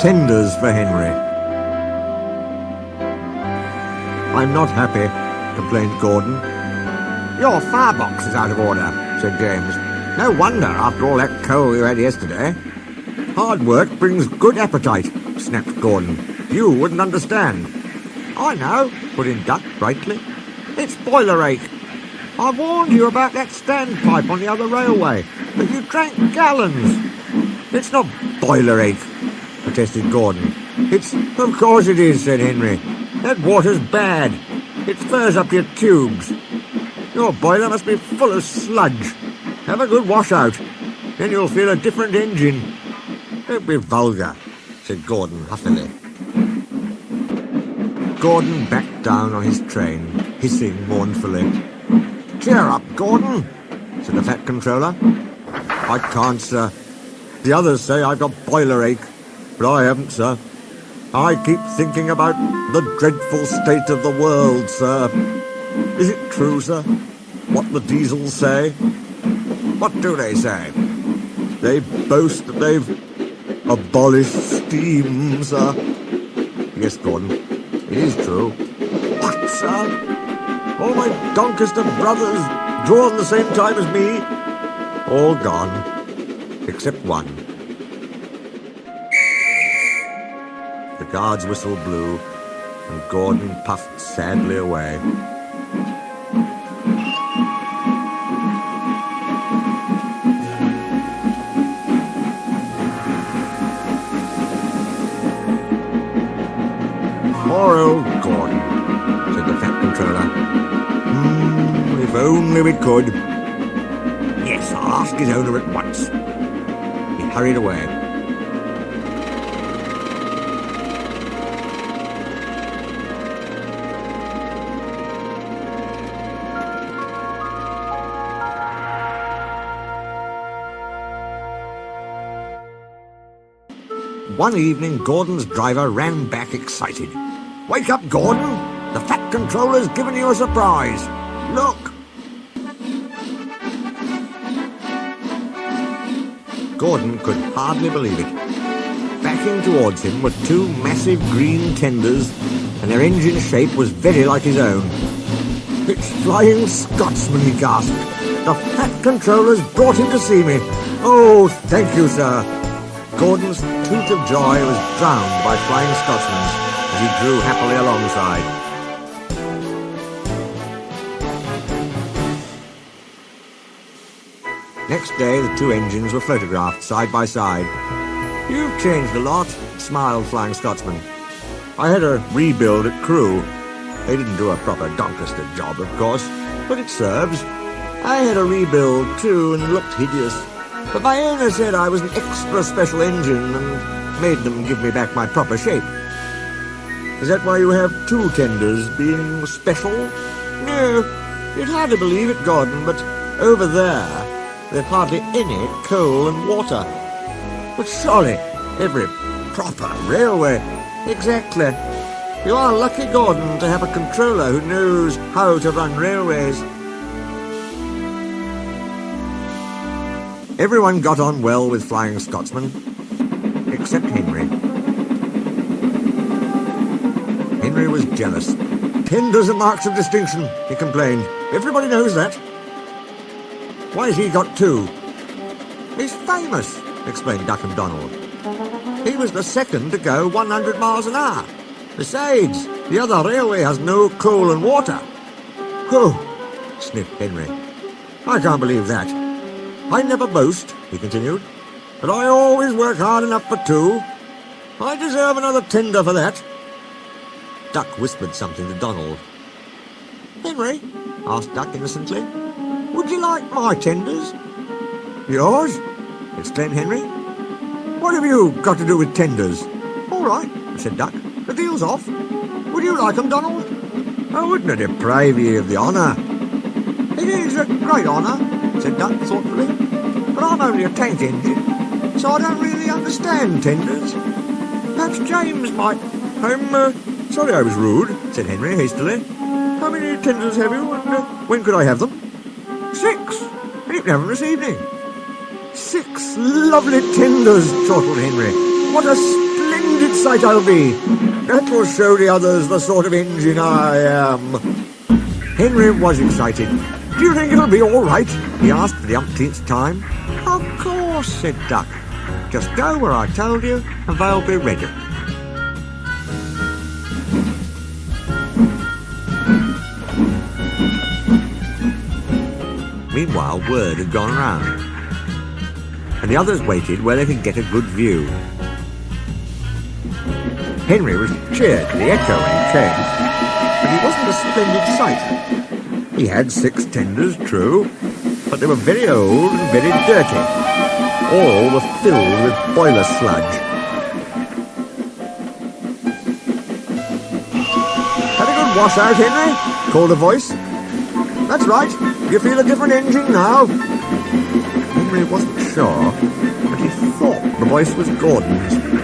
tenders for Henry. I'm not happy, complained Gordon. Your firebox is out of order, said James. No wonder, after all that coal you had yesterday. Hard work brings good appetite, snapped Gordon. You wouldn't understand. I know, put in Duck brightly. It's boiler ache. I warned you about that standpipe on the other railway, but you drank gallons. It's not boiler ache, protested Gordon. Of course it is, said Henry. That water's bad. It furs up your tubes. Your boiler must be full of sludge. Have a good washout. Then you'll feel a different engine. Don't be vulgar, said Gordon huffily. Gordon backed down on his train, hissing mournfully. Cheer up, Gordon, said the Fat Controller. I can't, sir. The others say I've got boiler ache, but I haven't, sir. I keep thinking about the dreadful state of the world, sir. Is it true, sir, what the diesels say? What do they say? They boast that they've abolished steam, sir. Yes, Gordon, it is true. What, sir? All my Doncaster brothers drawn the same time as me? All gone, except one. The guard's whistle blew, and Gordon puffed sadly away. Poor old Gordon, said the Fat Controller. If only we could. Yes, I'll ask his owner at once. He hurried away. One evening, Gordon's driver ran back excited. Wake up, Gordon! The Fat Controller's given you a surprise. Look! Gordon could hardly believe it. Backing towards him were two massive green tenders, and their engine shape was very like his own. It's Flying Scotsman, he gasped. The Fat Controller's brought him to see me. Oh, thank you, sir. Gordon's toot of joy was drowned by Flying Scotsman's as he drew happily alongside. Next day, the two engines were photographed side by side. You've changed a lot, smiled Flying Scotsman. I had a rebuild at Crewe. They didn't do a proper Doncaster job, of course, but it serves. I had a rebuild, too, and looked hideous. But my owner said I was an extra special engine and made them give me back my proper shape. Is that why you have two tenders, being special? No, you'd hardly believe it, Gordon, but over there, there's hardly any coal and water. But surely, every proper railway... Exactly. You are lucky, Gordon, to have a controller who knows how to run railways. Everyone got on well with Flying Scotsman, except Henry. Henry was jealous. Tenders are marks of distinction, he complained. Everybody knows that. Why has he got two? He's famous, explained Duck and Donald. He was the second to go 100 miles an hour. Besides, the other railway has no coal and water. Oh, sniffed Henry. I can't believe that. I never boast, he continued, but I always work hard enough for two. I deserve another tender for that. Duck whispered something to Donald. Henry, asked Duck innocently, would you like my tenders? Yours? Exclaimed Henry. What have you got to do with tenders? All right, said Duck. The deal's off. Would you like them, Donald? I wouldn't deprive you of the honour. It is a great honour, said Duck thoughtfully, but I'm only a tank engine, so I don't really understand tenders. Perhaps James might... I'm sorry I was rude, said Henry hastily. How many tenders have you, and when could I have them? 6, and you can have them this evening. 6 lovely tenders, chortled Henry. What a splendid splendid sight I'll be. That will show the others the sort of engine I am. Henry was excited. Do you think it'll be all right? He asked for the umpteenth time. Of course, said Duck. Just go where I told you, and they'll be ready. Meanwhile, word had gone round, and the others waited where they could get a good view. Henry was cheered to the echo when he came, but he wasn't a splendid sight. He had 6 tenders, true, but they were very old and very dirty. All were filled with boiler sludge. Had a good wash out, Henry? Called a voice. That's right. You feel a different engine now? Henry wasn't sure, but he thought the voice was Gordon's.